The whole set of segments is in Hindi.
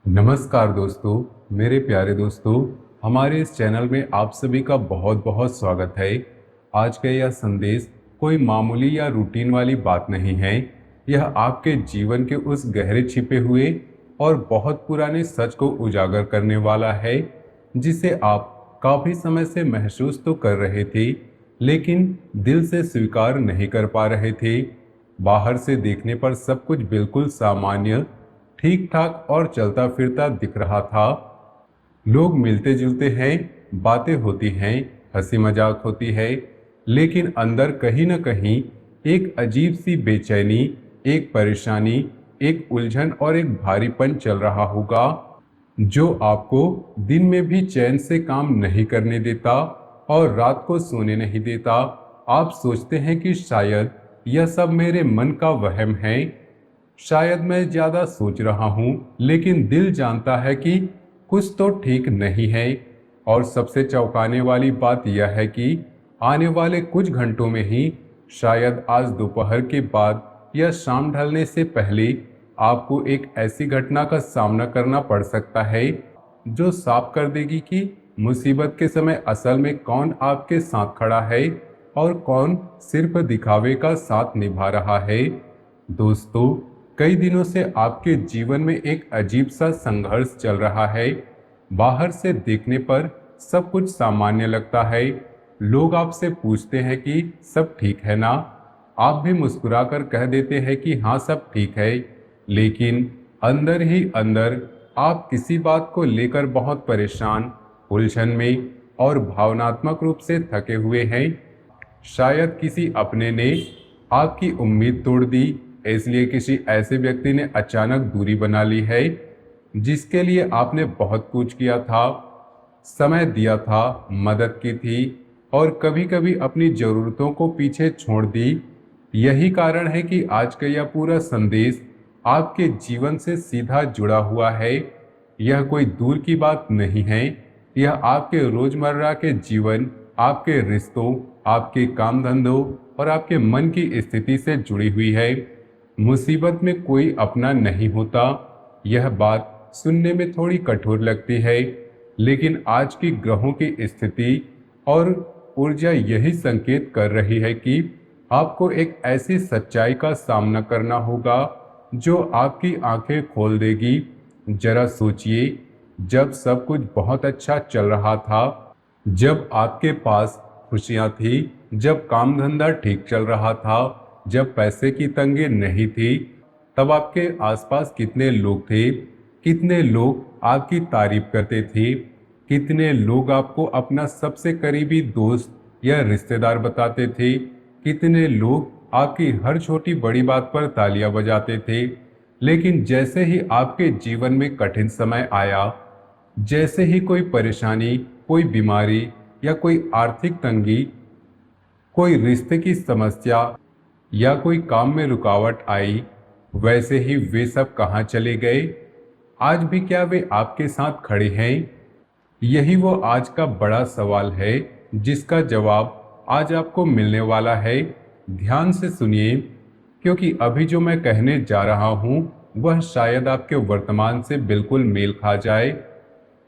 नमस्कार दोस्तों, मेरे प्यारे दोस्तों। हमारे इस चैनल में आप सभी का बहुत बहुत स्वागत है। आज का यह संदेश कोई मामूली या रूटीन वाली बात नहीं है। यह आपके जीवन के उस गहरे छिपे हुए और बहुत पुराने सच को उजागर करने वाला है, जिसे आप काफ़ी समय से महसूस तो कर रहे थे, लेकिन दिल से स्वीकार नहीं कर पा रहे थे। बाहर से देखने पर सब कुछ बिल्कुल सामान्य, ठीक ठाक और चलता फिरता दिख रहा था। लोग मिलते जुलते हैं, बातें होती हैं, हंसी मजाक होती है, लेकिन अंदर कहीं न कहीं एक अजीब सी बेचैनी, एक परेशानी, एक उलझन और एक भारीपन चल रहा होगा, जो आपको दिन में भी चैन से काम नहीं करने देता और रात को सोने नहीं देता। आप सोचते हैं कि शायद यह सब मेरे मन का वहम है, शायद मैं ज़्यादा सोच रहा हूँ, लेकिन दिल जानता है कि कुछ तो ठीक नहीं है। और सबसे चौंकाने वाली बात यह है कि आने वाले कुछ घंटों में ही, शायद आज दोपहर के बाद या शाम ढलने से पहले, आपको एक ऐसी घटना का सामना करना पड़ सकता है जो साफ कर देगी कि मुसीबत के समय असल में कौन आपके साथ खड़ा है और कौन सिर्फ दिखावे का साथ निभा रहा है। दोस्तों, कई दिनों से आपके जीवन में एक अजीब सा संघर्ष चल रहा है। बाहर से देखने पर सब कुछ सामान्य लगता है। लोग आपसे पूछते हैं कि सब ठीक है ना। आप भी मुस्कुराकर कह देते हैं कि हाँ, सब ठीक है, लेकिन अंदर ही अंदर आप किसी बात को लेकर बहुत परेशान, उलझन में और भावनात्मक रूप से थके हुए हैं। शायद किसी अपने ने आपकी उम्मीद तोड़ दी, इसलिए किसी ऐसे व्यक्ति ने अचानक दूरी बना ली है जिसके लिए आपने बहुत कुछ किया था, समय दिया था, मदद की थी और कभी कभी अपनी ज़रूरतों को पीछे छोड़ दी। यही कारण है कि आज का यह पूरा संदेश आपके जीवन से सीधा जुड़ा हुआ है। यह कोई दूर की बात नहीं है, यह आपके रोजमर्रा के जीवन, आपके रिश्तों, आपके काम धंधों और आपके मन की स्थिति से जुड़ी हुई है। मुसीबत में कोई अपना नहीं होता। यह बात सुनने में थोड़ी कठोर लगती है, लेकिन आज की ग्रहों की स्थिति और ऊर्जा यही संकेत कर रही है कि आपको एक ऐसी सच्चाई का सामना करना होगा जो आपकी आंखें खोल देगी। जरा सोचिए, जब सब कुछ बहुत अच्छा चल रहा था, जब आपके पास खुशियां थी, जब काम धंधा ठीक चल रहा था, जब पैसे की तंगी नहीं थी, तब आपके आसपास कितने लोग थे, कितने लोग आपकी तारीफ करते थे, कितने लोग आपको अपना सबसे करीबी दोस्त या रिश्तेदार बताते थे, कितने लोग आपकी हर छोटी बड़ी बात पर तालियां बजाते थे। लेकिन जैसे ही आपके जीवन में कठिन समय आया, जैसे ही कोई परेशानी, कोई बीमारी या कोई आर्थिक तंगी, कोई रिश्ते की समस्या या कोई काम में रुकावट आई, वैसे ही वे सब कहाँ चले गए? आज भी क्या वे आपके साथ खड़े हैं? यही वो आज का बड़ा सवाल है, जिसका जवाब आज आपको मिलने वाला है। ध्यान से सुनिए, क्योंकि अभी जो मैं कहने जा रहा हूँ वह शायद आपके वर्तमान से बिल्कुल मेल खा जाए।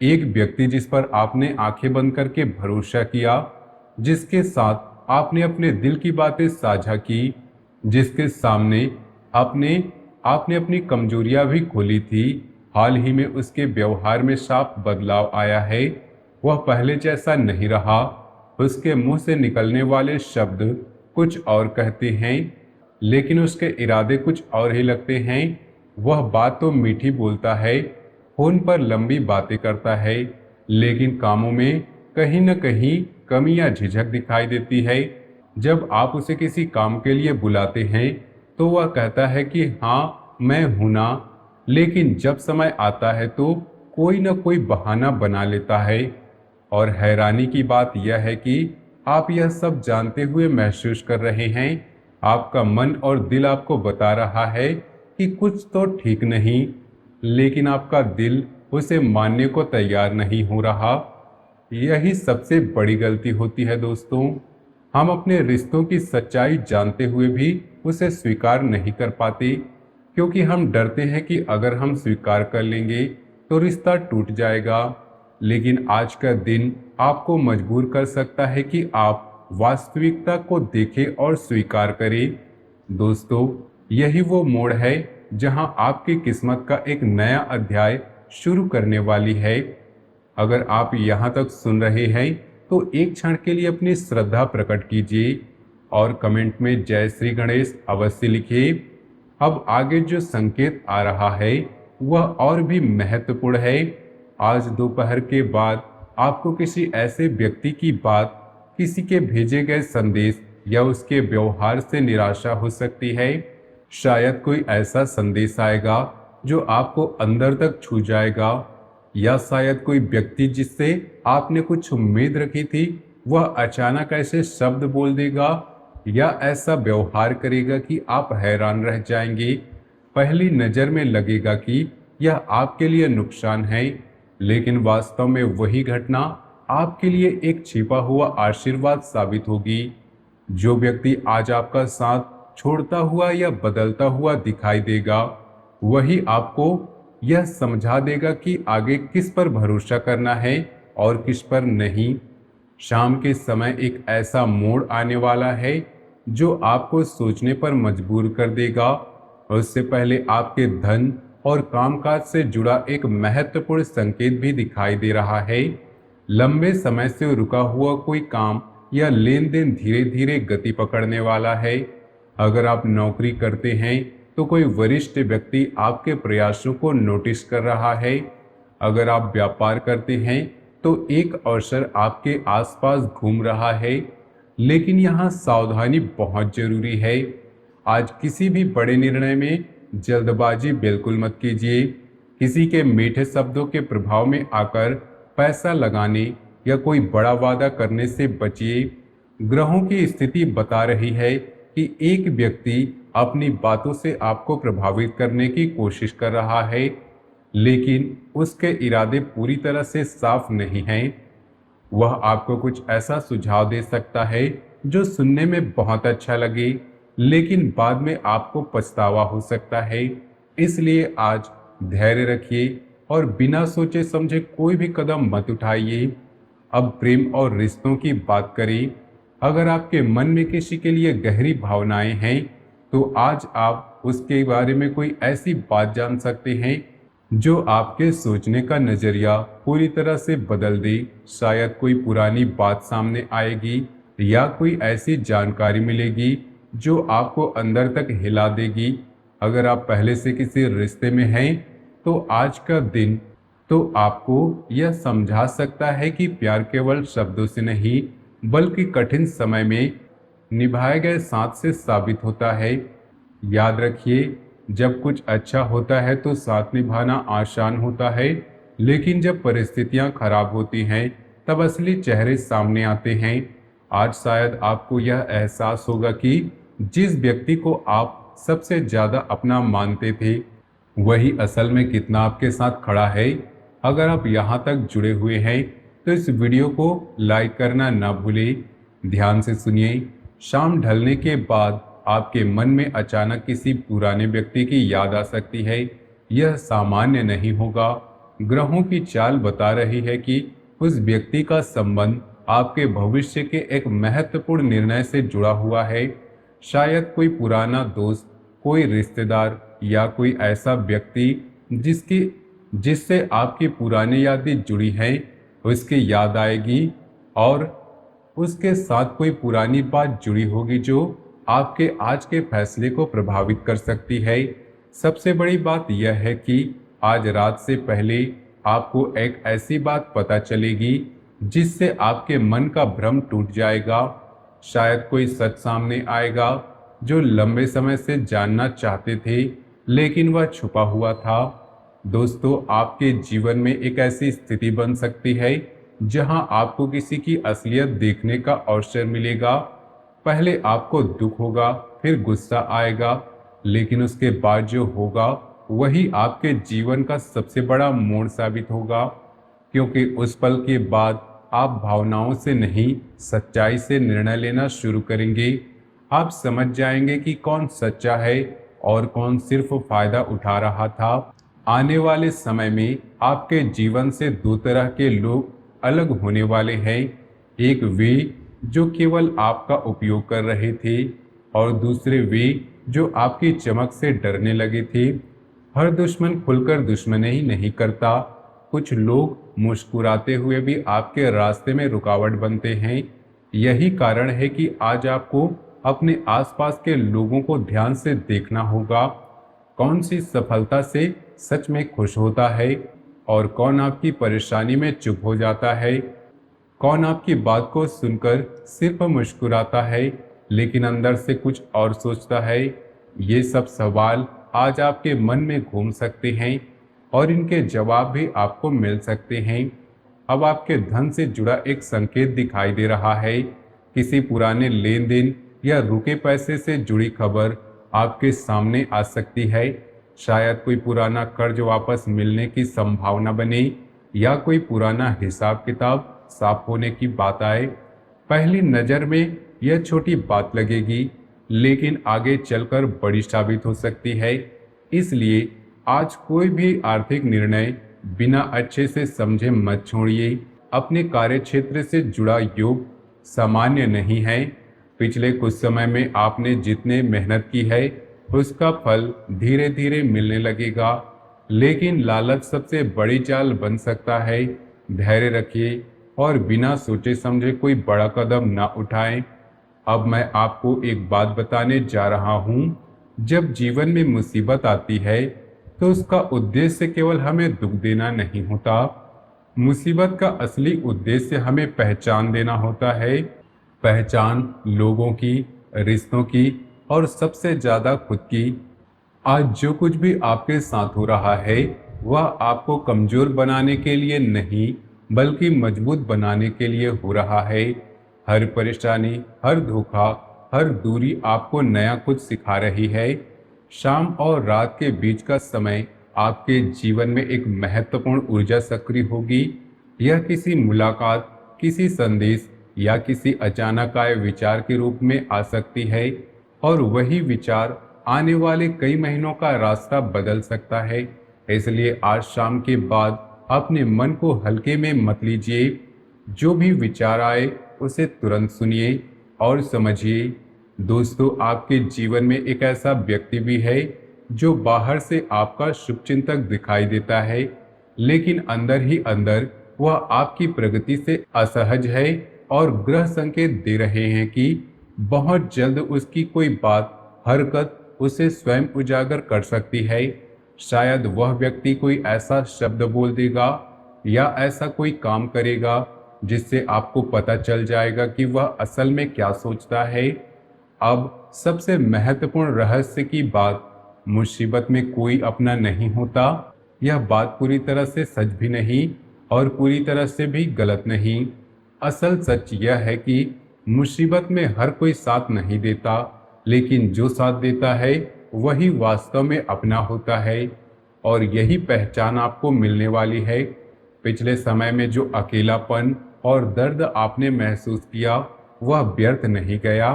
एक व्यक्ति जिस पर आपने आंखें बंद करके भरोसा किया, जिसके साथ आपने अपने दिल की बातें साझा की, जिसके सामने आपने आपने अपनी कमजोरियां भी खोली थी, हाल ही में उसके व्यवहार में साफ बदलाव आया है। वह पहले जैसा नहीं रहा। उसके मुंह से निकलने वाले शब्द कुछ और कहते हैं, लेकिन उसके इरादे कुछ और ही लगते हैं। वह बात तो मीठी बोलता है, फोन पर लंबी बातें करता है, लेकिन कामों में कहीं न कहीं कमी या झिझक दिखाई देती है। जब आप उसे किसी काम के लिए बुलाते हैं तो वह कहता है कि हाँ, मैं हूं ना, लेकिन जब समय आता है तो कोई न कोई बहाना बना लेता है। और हैरानी की बात यह है कि आप यह सब जानते हुए महसूस कर रहे हैं। आपका मन और दिल आपको बता रहा है कि कुछ तो ठीक नहीं, लेकिन आपका दिल उसे मानने को तैयार नहीं हो रहा। यही सबसे बड़ी गलती होती है दोस्तों। हम अपने रिश्तों की सच्चाई जानते हुए भी उसे स्वीकार नहीं कर पाते, क्योंकि हम डरते हैं कि अगर हम स्वीकार कर लेंगे तो रिश्ता टूट जाएगा। लेकिन आज का दिन आपको मजबूर कर सकता है कि आप वास्तविकता को देखें और स्वीकार करें। दोस्तों, यही वो मोड़ है जहां आपकी किस्मत का एक नया अध्याय शुरू करने वाली है। अगर आप यहाँ तक सुन रहे हैं तो एक क्षण के लिए अपनी श्रद्धा प्रकट कीजिए और कमेंट में जय श्री गणेश अवश्य लिखिए। अब आगे जो संकेत आ रहा है वह और भी महत्वपूर्ण है। आज दोपहर के बाद आपको किसी ऐसे व्यक्ति की बात, किसी के भेजे गए संदेश या उसके व्यवहार से निराशा हो सकती है। शायद कोई ऐसा संदेश आएगा जो आपको अंदर तक छू जाएगा, या शायद कोई व्यक्ति जिससे आपने कुछ उम्मीद रखी थी वह अचानक ऐसे शब्द बोल देगा या ऐसा व्यवहार करेगा कि आप हैरान रह जाएंगे। पहली नज़र में लगेगा कि यह आपके लिए नुकसान है, लेकिन वास्तव में वही घटना आपके लिए एक छिपा हुआ आशीर्वाद साबित होगी। जो व्यक्ति आज आपका साथ छोड़ता हुआ या बदलता हुआ दिखाई देगा, वही आपको यह समझा देगा कि आगे किस पर भरोसा करना है और किस पर नहीं। शाम के समय एक ऐसा मोड़ आने वाला है जो आपको सोचने पर मजबूर कर देगा। उससे पहले आपके धन और कामकाज से जुड़ा एक महत्वपूर्ण संकेत भी दिखाई दे रहा है। लंबे समय से रुका हुआ कोई काम या लेन देन धीरे धीरे गति पकड़ने वाला है। अगर आप नौकरी करते हैं तो कोई वरिष्ठ व्यक्ति आपके प्रयासों को नोटिस कर रहा है। अगर आप व्यापार करते हैं तो एक अवसर आपके आसपास घूम रहा है, लेकिन यहाँ सावधानी बहुत जरूरी है। आज किसी भी बड़े निर्णय में जल्दबाजी बिल्कुल मत कीजिए। किसी के मीठे शब्दों के प्रभाव में आकर पैसा लगाने या कोई बड़ा वादा करने से बचिए। ग्रहों की स्थिति बता रही है कि एक व्यक्ति अपनी बातों से आपको प्रभावित करने की कोशिश कर रहा है, लेकिन उसके इरादे पूरी तरह से साफ नहीं हैं। वह आपको कुछ ऐसा सुझाव दे सकता है जो सुनने में बहुत अच्छा लगे, लेकिन बाद में आपको पछतावा हो सकता है। इसलिए आज धैर्य रखिए और बिना सोचे समझे कोई भी कदम मत उठाइए। अब प्रेम और रिश्तों की बात करें। अगर आपके मन में किसी के लिए गहरी भावनाएं हैं तो आज आप उसके बारे में कोई ऐसी बात जान सकते हैं जो आपके सोचने का नज़रिया पूरी तरह से बदल दे। शायद कोई पुरानी बात सामने आएगी या कोई ऐसी जानकारी मिलेगी जो आपको अंदर तक हिला देगी। अगर आप पहले से किसी रिश्ते में हैं तो आज का दिन तो आपको यह समझा सकता है कि प्यार केवल शब्दों से नहीं बल्कि कठिन समय में निभाए गए साथ से साबित होता है। याद रखिए, जब कुछ अच्छा होता है तो साथ निभाना आसान होता है, लेकिन जब परिस्थितियां खराब होती हैं तब असली चेहरे सामने आते हैं। आज शायद आपको यह एहसास होगा कि जिस व्यक्ति को आप सबसे ज़्यादा अपना मानते थे वही असल में कितना आपके साथ खड़ा है। अगर आप यहाँ तक जुड़े हुए हैं तो इस वीडियो को लाइक करना ना भूलें। ध्यान से सुनिए। शाम ढलने के बाद आपके मन में अचानक किसी पुराने व्यक्ति की याद आ सकती है। यह सामान्य नहीं होगा। ग्रहों की चाल बता रही है कि उस व्यक्ति का संबंध आपके भविष्य के एक महत्वपूर्ण निर्णय से जुड़ा हुआ है। शायद कोई पुराना दोस्त, कोई रिश्तेदार या कोई ऐसा व्यक्ति जिससे आपकी पुरानी यादें जुड़ी हैं, उसकी याद आएगी और उसके साथ कोई पुरानी बात जुड़ी होगी जो आपके आज के फैसले को प्रभावित कर सकती है। सबसे बड़ी बात यह है कि आज रात से पहले आपको एक ऐसी बात पता चलेगी जिससे आपके मन का भ्रम टूट जाएगा। शायद कोई सच सामने आएगा जो लंबे समय से जानना चाहते थे, लेकिन वह छुपा हुआ था। दोस्तों, आपके जीवन में एक ऐसी स्थिति बन सकती है जहां आपको किसी की असलियत देखने का अवसर मिलेगा। पहले आपको दुख होगा, फिर गुस्सा आएगा, लेकिन उसके बाद जो होगा वही आपके जीवन का सबसे बड़ा मोड़ साबित होगा, क्योंकि उस पल के बाद आप भावनाओं से नहीं सच्चाई से निर्णय लेना शुरू करेंगे। आप समझ जाएंगे कि कौन सच्चा है और कौन सिर्फ फायदा उठा रहा था। आने वाले समय में आपके जीवन से दो तरह के लोग अलग होने वाले हैं। एक वे जो केवल आपका उपयोग कर रहे थे और दूसरे वे जो आपकी चमक से डरने लगे थे। हर दुश्मन खुलकर दुश्मनी नहीं करता। कुछ लोग मुस्कुराते हुए भी आपके रास्ते में रुकावट बनते हैं। यही कारण है कि आज आपको अपने आसपास के लोगों को ध्यान से देखना होगा। कौन सी सफलता से सच में खुश होता है और कौन आपकी परेशानी में चुप हो जाता है। कौन आपकी बात को सुनकर सिर्फ मुस्कुराता है लेकिन अंदर से कुछ और सोचता है। ये सब सवाल आज आपके मन में घूम सकते हैं और इनके जवाब भी आपको मिल सकते हैं। अब आपके धन से जुड़ा एक संकेत दिखाई दे रहा है। किसी पुराने लेन देन या रुके पैसे से जुड़ी खबर आपके सामने आ सकती है। शायद कोई पुराना कर्ज वापस मिलने की संभावना बने या कोई पुराना हिसाब किताब साफ होने की बात आए। पहली नज़र में यह छोटी बात लगेगी लेकिन आगे चलकर बड़ी साबित हो सकती है। इसलिए आज कोई भी आर्थिक निर्णय बिना अच्छे से समझे मत छोड़िए। अपने कार्य क्षेत्र से जुड़ा योग सामान्य नहीं है। पिछले कुछ समय में आपने जितने मेहनत की है उसका फल धीरे धीरे मिलने लगेगा, लेकिन लालच सबसे बड़ी चाल बन सकता है। धैर्य रखिए और बिना सोचे समझे कोई बड़ा कदम ना उठाएं। अब मैं आपको एक बात बताने जा रहा हूँ। जब जीवन में मुसीबत आती है तो उसका उद्देश्य केवल हमें दुख देना नहीं होता। मुसीबत का असली उद्देश्य हमें पहचान देना होता है। पहचान लोगों की, रिश्तों की और सबसे ज़्यादा खुद की। आज जो कुछ भी आपके साथ हो रहा है वह आपको कमज़ोर बनाने के लिए नहीं बल्कि मजबूत बनाने के लिए हो रहा है। हर परेशानी, हर धोखा, हर दूरी आपको नया कुछ सिखा रही है। शाम और रात के बीच का समय आपके जीवन में एक महत्वपूर्ण ऊर्जा सक्रिय होगी। यह किसी मुलाकात, किसी संदेश या किसी अचानक आए विचार के रूप में आ सकती है और वही विचार आने वाले कई महीनों का रास्ता बदल सकता है। इसलिए आज शाम के बाद अपने मन को हल्के में मत लीजिए। जो भी विचार आए उसे तुरंत सुनिए और समझिए। दोस्तों, आपके जीवन में एक ऐसा व्यक्ति भी है जो बाहर से आपका शुभचिंतक दिखाई देता है, लेकिन अंदर ही अंदर वह आपकी प्रगति से असहज है और ग्रह संकेत दे रहे हैं कि बहुत जल्द उसकी कोई बात, हरकत उसे स्वयं उजागर कर सकती है। शायद वह व्यक्ति कोई ऐसा शब्द बोल देगा या ऐसा कोई काम करेगा जिससे आपको पता चल जाएगा कि वह असल में क्या सोचता है। अब सबसे महत्वपूर्ण रहस्य की बात, मुसीबत में कोई अपना नहीं होता। यह बात पूरी तरह से सच भी नहीं और पूरी तरह से भी गलत नहीं। असल सच यह है कि मुसीबत में हर कोई साथ नहीं देता, लेकिन जो साथ देता है वही वास्तव में अपना होता है और यही पहचान आपको मिलने वाली है। पिछले समय में जो अकेलापन और दर्द आपने महसूस किया वह व्यर्थ नहीं गया,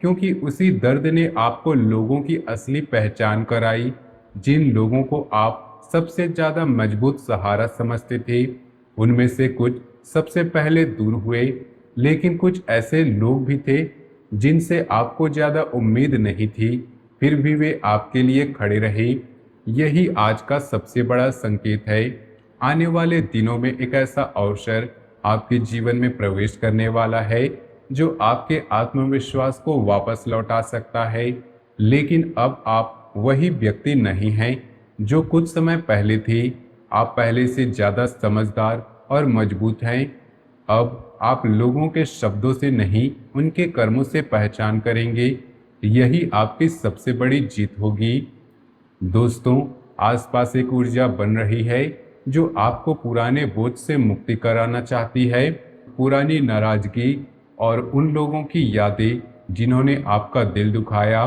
क्योंकि उसी दर्द ने आपको लोगों की असली पहचान कराई। जिन लोगों को आप सबसे ज़्यादा मजबूत सहारा समझते थे उनमें से कुछ सबसे पहले दूर हुए, लेकिन कुछ ऐसे लोग भी थे जिनसे आपको ज़्यादा उम्मीद नहीं थी, फिर भी वे आपके लिए खड़े रहे। यही आज का सबसे बड़ा संकेत है। आने वाले दिनों में एक ऐसा अवसर आपके जीवन में प्रवेश करने वाला है जो आपके आत्मविश्वास को वापस लौटा सकता है। लेकिन अब आप वही व्यक्ति नहीं हैं जो कुछ समय पहले थे। आप पहले से ज़्यादा समझदार और मजबूत हैं। अब आप लोगों के शब्दों से नहीं उनके कर्मों से पहचान करेंगे। यही आपकी सबसे बड़ी जीत होगी। दोस्तों, आसपास एक ऊर्जा बन रही है जो आपको पुराने बोझ से मुक्ति कराना चाहती है। पुरानी नाराजगी और उन लोगों की यादें जिन्होंने आपका दिल दुखाया।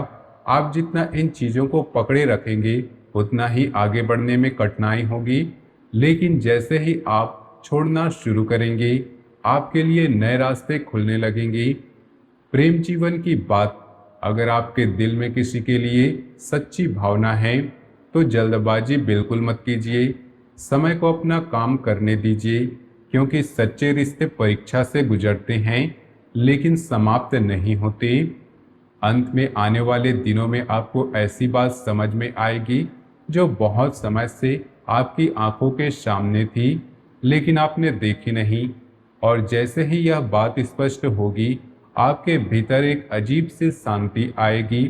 आप जितना इन चीज़ों को पकड़े रखेंगे उतना ही आगे बढ़ने में कठिनाई होगी, लेकिन जैसे ही आप छोड़ना शुरू करेंगे आपके लिए नए रास्ते खुलने लगेंगे। प्रेम जीवन की बात, अगर आपके दिल में किसी के लिए सच्ची भावना है तो जल्दबाजी बिल्कुल मत कीजिए। समय को अपना काम करने दीजिए, क्योंकि सच्चे रिश्ते परीक्षा से गुजरते हैं लेकिन समाप्त नहीं होते। अंत में आने वाले दिनों में आपको ऐसी बात समझ में आएगी जो बहुत समय से आपकी आंखों के सामने थी लेकिन आपने देखी नहीं। और जैसे ही यह बात स्पष्ट होगी, आपके भीतर एक अजीब सी शांति आएगी,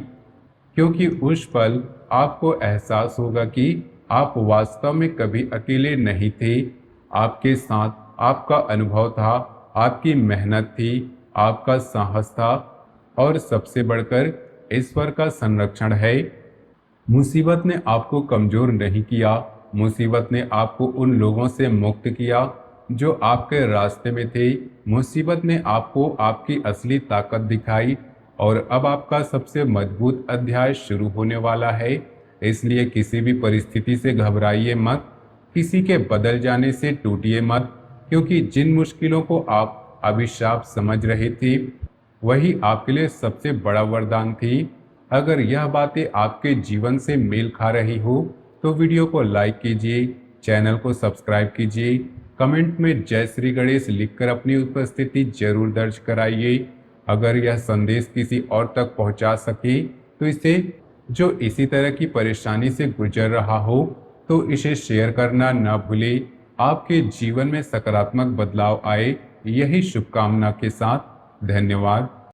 क्योंकि उस पल आपको एहसास होगा कि आप वास्तव में कभी अकेले नहीं थे। आपके साथ आपका अनुभव था, आपकी मेहनत थी, आपका साहस था, और सबसे बढ़कर ईश्वर का संरक्षण है। मुसीबत ने आपको कमजोर नहीं किया, मुसीबत ने आपको उन लोगों से मुक्त किया जो आपके रास्ते में थे। मुसीबत ने आपको आपकी असली ताकत दिखाई, और अब आपका सबसे मजबूत अध्याय शुरू होने वाला है। इसलिए किसी भी परिस्थिति से घबराइए मत, किसी के बदल जाने से टूटिए मत, क्योंकि जिन मुश्किलों को आप अभिशाप समझ रहे थे वही आपके लिए सबसे बड़ा वरदान थी। अगर यह बातें आपके जीवन से मेल खा रही हो तो वीडियो को लाइक कीजिए, चैनल को सब्सक्राइब कीजिए, कमेंट में जय श्री गणेश लिखकर अपनी उपस्थिति जरूर दर्ज कराइए। अगर यह संदेश किसी और तक पहुंचा सके तो इसे, जो इसी तरह की परेशानी से गुजर रहा हो, तो इसे शेयर करना ना भूलें। आपके जीवन में सकारात्मक बदलाव आए, यही शुभकामना के साथ धन्यवाद।